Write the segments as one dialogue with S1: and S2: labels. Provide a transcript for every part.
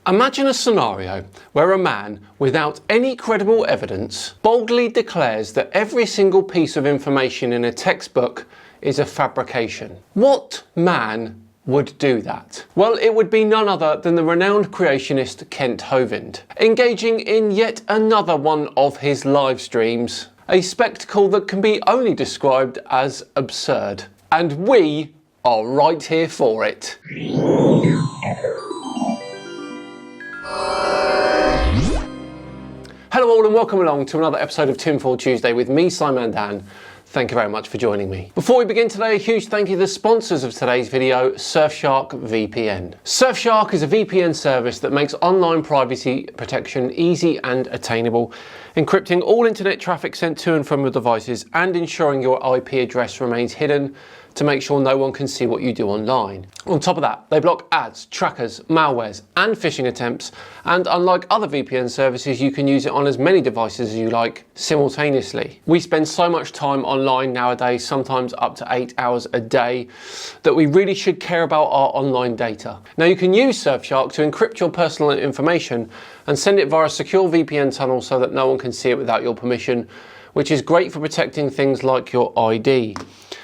S1: Imagine a scenario where a man, without any credible evidence, boldly declares that every single piece of information in a textbook is a fabrication. What man would do that? Well, it would be none other than the renowned creationist Kent Hovind, engaging in yet another one of his live streams, a spectacle that can be only described as absurd. And we are right here for it. Hello all and welcome along to another episode of Tinfoil Tuesday with me, Simon Dan. Thank you very much for joining me. Before we begin today, a huge thank you to the sponsors of today's video, Surfshark VPN. Surfshark is a VPN service that makes online privacy protection easy and attainable, encrypting all internet traffic sent to and from your devices and ensuring your IP address remains hidden to make sure no one can see what you do online. On top of that, they block ads, trackers, malwares and phishing attempts, and unlike other VPN services, you can use it on as many devices as you like simultaneously. We spend so much time online nowadays, sometimes up to 8 hours a day, that we really should care about our online data. Now you can use Surfshark to encrypt your personal information and send it via a secure VPN tunnel so that no one can see it without your permission, which is great for protecting things like your ID.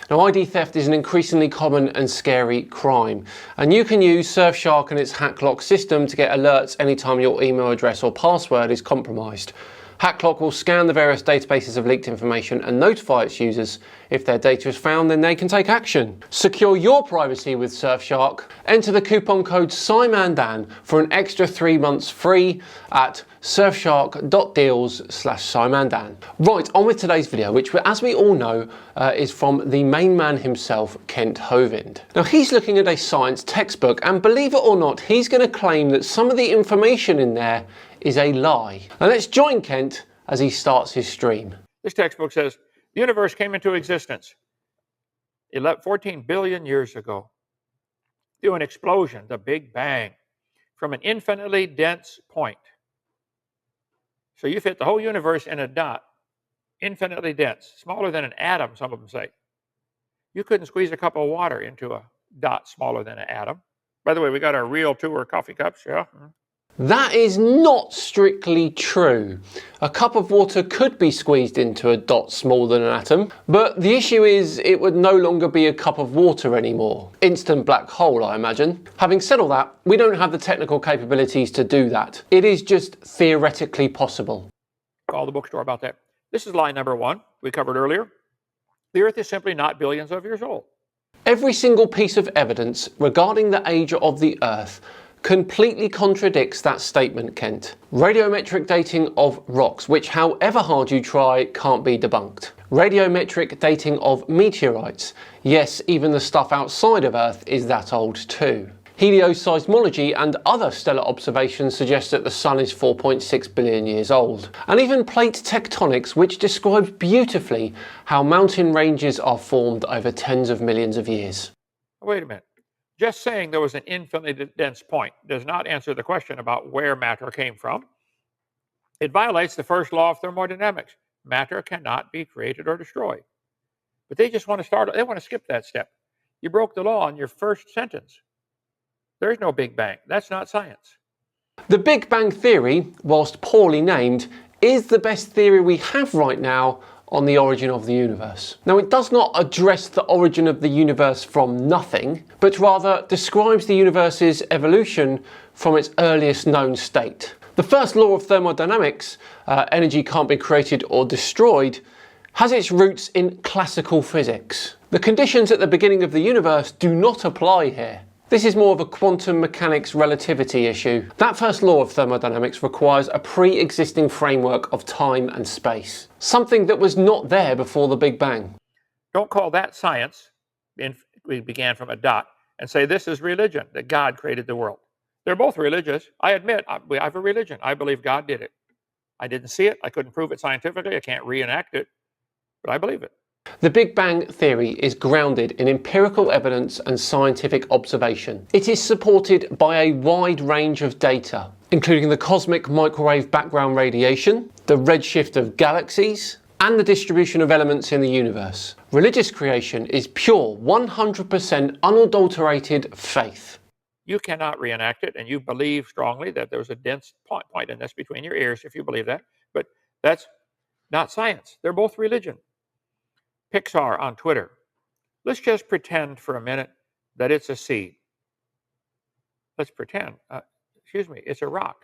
S1: Now, ID theft is an increasingly common and scary crime, and you can use Surfshark and its HackLock system to get alerts anytime your email address or password is compromised. HackLock will scan the various databases of leaked information and notify its users. If their data is found, then they can take action. Secure your privacy with Surfshark. Enter the coupon code SIMANDAN for an extra 3 months free at surfshark.deals/SimanDan. Right, on with today's video, which, as we all know, is from the main man himself, Kent Hovind. Now, he's looking at a science textbook, and believe it or not, he's going to claim that some of the information in there is a lie. Now let's join Kent as he starts his stream.
S2: This textbook says the universe came into existence 14 billion years ago through an explosion, the Big Bang, from an infinitely dense point. So you fit the whole universe in a dot, infinitely dense, smaller than an atom, some of them say. You couldn't squeeze a cup of water into a dot smaller than an atom. By the way, we got our real tour coffee cups, yeah?
S1: That is not strictly true. A cup of water could be squeezed into a dot smaller than an atom, but the issue is it would no longer be a cup of water anymore. Instant black hole, I imagine. Having said all that, we don't have the technical capabilities to do that. It is just theoretically possible.
S2: Call the bookstore about that. This is line number one we covered earlier. The Earth is simply not billions of years old.
S1: Every single piece of evidence regarding the age of the Earth completely contradicts that statement, Kent. Radiometric dating of rocks, which however hard you try, can't be debunked. Radiometric dating of meteorites. Yes, even the stuff outside of Earth is that old too. Helioseismology and other stellar observations suggest that the Sun is 4.6 billion years old. And even plate tectonics, which describes beautifully how mountain ranges are formed over tens of millions of years.
S2: Wait a minute. Just saying there was an infinitely dense point does not answer the question about where matter came from. It violates the first law of thermodynamics. Matter cannot be created or destroyed. But they just want to skip that step. You broke the law in your first sentence. There is no Big Bang. That's not science.
S1: The Big Bang Theory, whilst poorly named, is the best theory we have right now on the origin of the universe. Now, it does not address the origin of the universe from nothing, but rather describes the universe's evolution from its earliest known state. The first law of thermodynamics, energy can't be created or destroyed, has its roots in classical physics. The conditions at the beginning of the universe do not apply here. This is more of a quantum mechanics relativity issue. That first law of thermodynamics requires a pre-existing framework of time and space, something that was not there before the Big Bang.
S2: Don't call that science. We began from a dot and say this is religion, that God created the world. They're both religious. I admit, I have a religion. I believe God did it. I didn't see it. I couldn't prove it scientifically. I can't reenact it, but I believe it.
S1: The Big Bang Theory is grounded in empirical evidence and scientific observation. It is supported by a wide range of data, including the cosmic microwave background radiation, the redshift of galaxies, and the distribution of elements in the universe. Religious creation is pure, 100% unadulterated faith.
S2: You cannot reenact it, and you believe strongly that there's a dense point in this between your ears if you believe that. But that's not science. They're both religion. Pixar on Twitter. Let's just pretend for a minute that it's a seed. Let's pretend. It's a rock.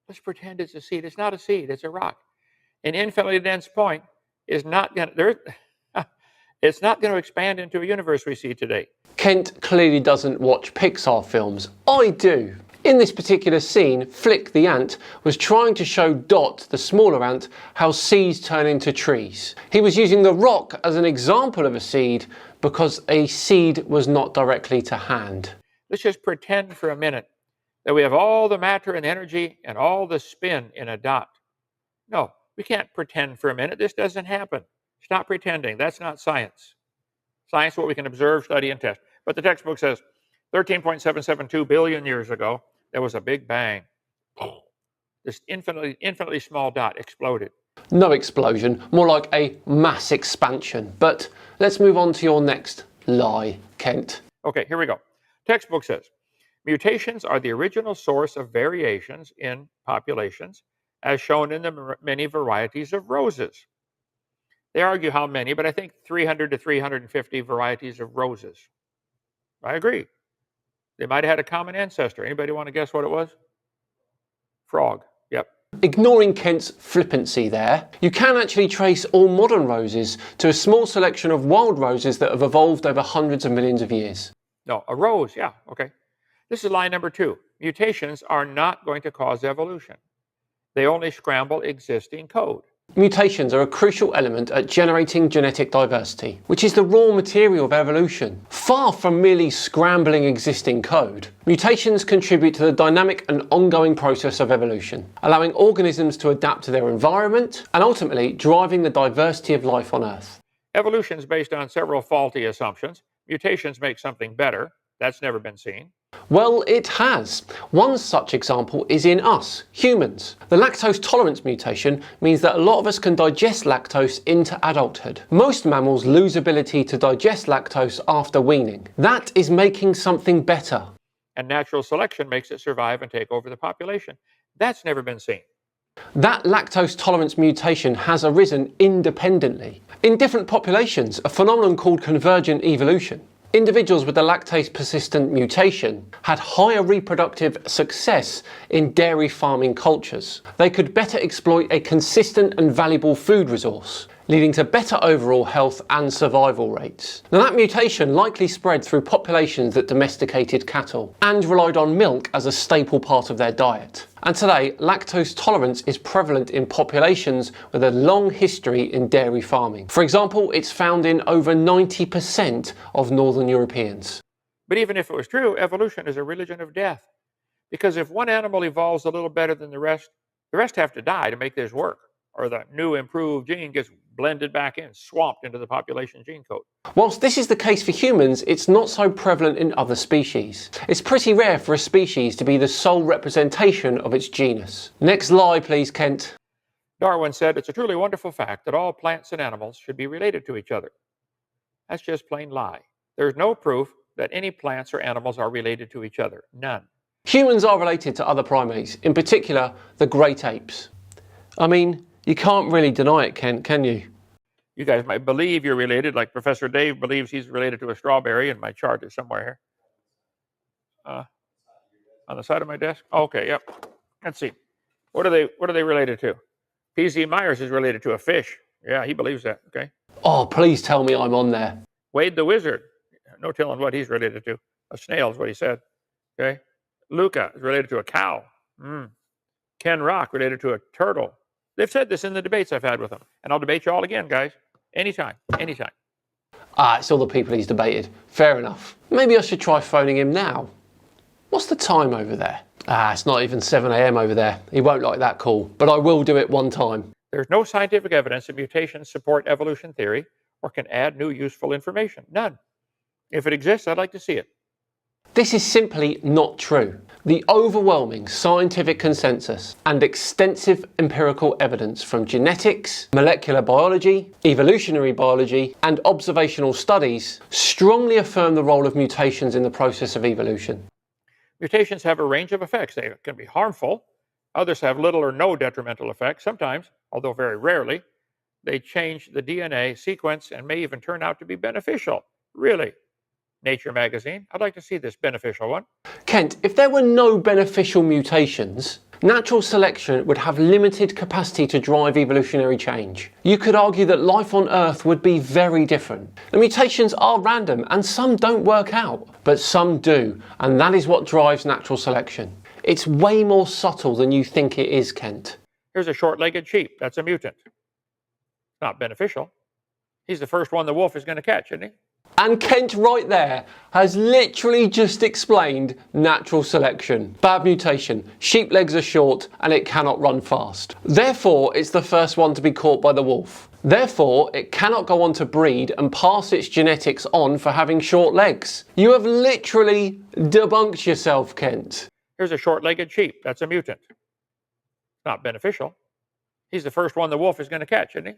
S2: Let's pretend it's a seed. It's not a seed. It's a rock. An infinitely dense point is not going to. It's not going to expand into a universe we see today.
S1: Kent clearly doesn't watch Pixar films. I do. In this particular scene, Flick the ant was trying to show Dot, the smaller ant, how seeds turn into trees. He was using the rock as an example of a seed because a seed was not directly to hand.
S2: Let's just pretend for a minute that we have all the matter and energy and all the spin in a dot. No, we can't pretend for a minute. This doesn't happen. Stop pretending. That's not science. Science is what we can observe, study, and test. But the textbook says 13.772 billion years ago, there was a big bang. This infinitely small dot exploded.
S1: No explosion, more like a mass expansion. But let's move on to your next lie, Kent.
S2: Okay, here we go. Textbook says, mutations are the original source of variations in populations, as shown in the many varieties of roses. They argue how many, but I think 300 to 350 varieties of roses. I agree. They might have had a common ancestor. Anybody want to guess what it was? Frog. Yep.
S1: Ignoring Kent's flippancy there, you can actually trace all modern roses to a small selection of wild roses that have evolved over hundreds of millions of years.
S2: No, a rose, yeah, okay. This is lie number 2. Mutations are not going to cause evolution. They only scramble existing code.
S1: Mutations are a crucial element at generating genetic diversity, which is the raw material of evolution. Far from merely scrambling existing code, mutations contribute to the dynamic and ongoing process of evolution, allowing organisms to adapt to their environment and ultimately driving the diversity of life on Earth.
S2: Evolution is based on several faulty assumptions. Mutations make something better. That's never been seen.
S1: Well, it has. One such example is in us, humans. The lactose tolerance mutation means that a lot of us can digest lactose into adulthood. Most mammals lose ability to digest lactose after weaning. That is making something better.
S2: And natural selection makes it survive and take over the population. That's never been seen.
S1: That lactose tolerance mutation has arisen independently. In different populations, a phenomenon called convergent evolution. Individuals with the lactase persistent mutation had higher reproductive success in dairy farming cultures. They could better exploit a consistent and valuable food resource, leading to better overall health and survival rates. Now, that mutation likely spread through populations that domesticated cattle and relied on milk as a staple part of their diet. And today, lactose tolerance is prevalent in populations with a long history in dairy farming. For example, it's found in over 90% of Northern Europeans.
S2: But even if it was true, evolution is a religion of death. Because if one animal evolves a little better than the rest have to die to make this work. Or the new improved gene gets blended back in, swamped into the population gene code.
S1: Whilst this is the case for humans, it's not so prevalent in other species. It's pretty rare for a species to be the sole representation of its genus. Next lie, please, Kent.
S2: Darwin said, it's a truly wonderful fact that all plants and animals should be related to each other. That's just plain lie. There's no proof that any plants or animals are related to each other. None.
S1: Humans are related to other primates, in particular the great apes. I mean, you can't really deny it, Kent, can you?
S2: You guys might believe you're related, like Professor Dave believes he's related to a strawberry, and my chart is somewhere here. On the side of my desk? Okay, yep. Let's see. What are they related to? P.Z. Myers is related to a fish. Yeah, he believes that, okay.
S1: Oh, please tell me I'm on there.
S2: Wade the Wizard, no telling what he's related to. A snail is what he said, okay. Luca is related to a cow. Ken Rock related to a turtle. They've said this in the debates I've had with them. And I'll debate you all again, guys. Anytime.
S1: It's all the people he's debated. Fair enough. Maybe I should try phoning him now. What's the time over there? It's not even 7 a.m. over there. He won't like that call, but I will do it one time.
S2: There's no scientific evidence that mutations support evolution theory or can add new useful information. None. If it exists, I'd like to see it.
S1: This is simply not true. The overwhelming scientific consensus and extensive empirical evidence from genetics, molecular biology, evolutionary biology, and observational studies strongly affirm the role of mutations in the process of evolution.
S2: Mutations have a range of effects. They can be harmful. Others have little or no detrimental effect. Sometimes, although very rarely, they change the DNA sequence and may even turn out to be beneficial. Really? Nature magazine. I'd like to see this beneficial one.
S1: Kent, if there were no beneficial mutations, natural selection would have limited capacity to drive evolutionary change. You could argue that life on Earth would be very different. The mutations are random and some don't work out, but some do, and that is what drives natural selection. It's way more subtle than you think it is, Kent.
S2: Here's a short-legged sheep. That's a mutant. Not beneficial. He's the first one the wolf is going to catch, isn't he?
S1: And Kent right there has literally just explained natural selection. Bad mutation, sheep legs are short and it cannot run fast. Therefore, it's the first one to be caught by the wolf. Therefore, it cannot go on to breed and pass its genetics on for having short legs. You have literally debunked yourself, Kent.
S2: Here's a short-legged sheep. That's a mutant. Not beneficial. He's the first one the wolf is going to catch, isn't he?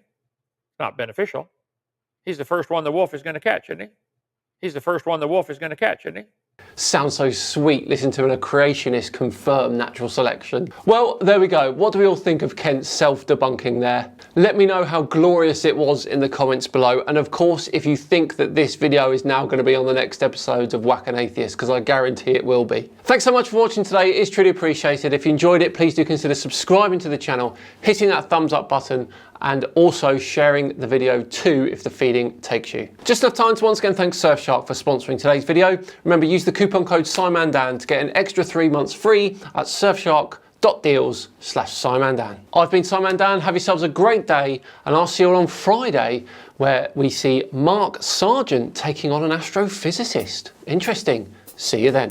S2: Not beneficial. He's the first one the wolf is going to catch, isn't he? He's the first one the wolf is going to catch, isn't he?
S1: Sounds so sweet, listen to a creationist confirm natural selection. Well, there we go. What do we all think of Kent's self-debunking there? Let me know how glorious it was in the comments below. And of course, if you think that this video is now going to be on the next episodes of Whack an Atheist, because I guarantee it will be. Thanks so much for watching today. It is truly appreciated. If you enjoyed it, please do consider subscribing to the channel, hitting that thumbs up button, and also sharing the video too if the feeling takes you. Just enough time to once again thank Surfshark for sponsoring today's video. Remember, use the coupon code SIMANDAN to get an extra 3 months free at surfshark.deals/SIMANDAN. I've been Simandan. Have yourselves a great day, and I'll see you all on Friday where we see Mark Sargent taking on an astrophysicist. Interesting. See you then.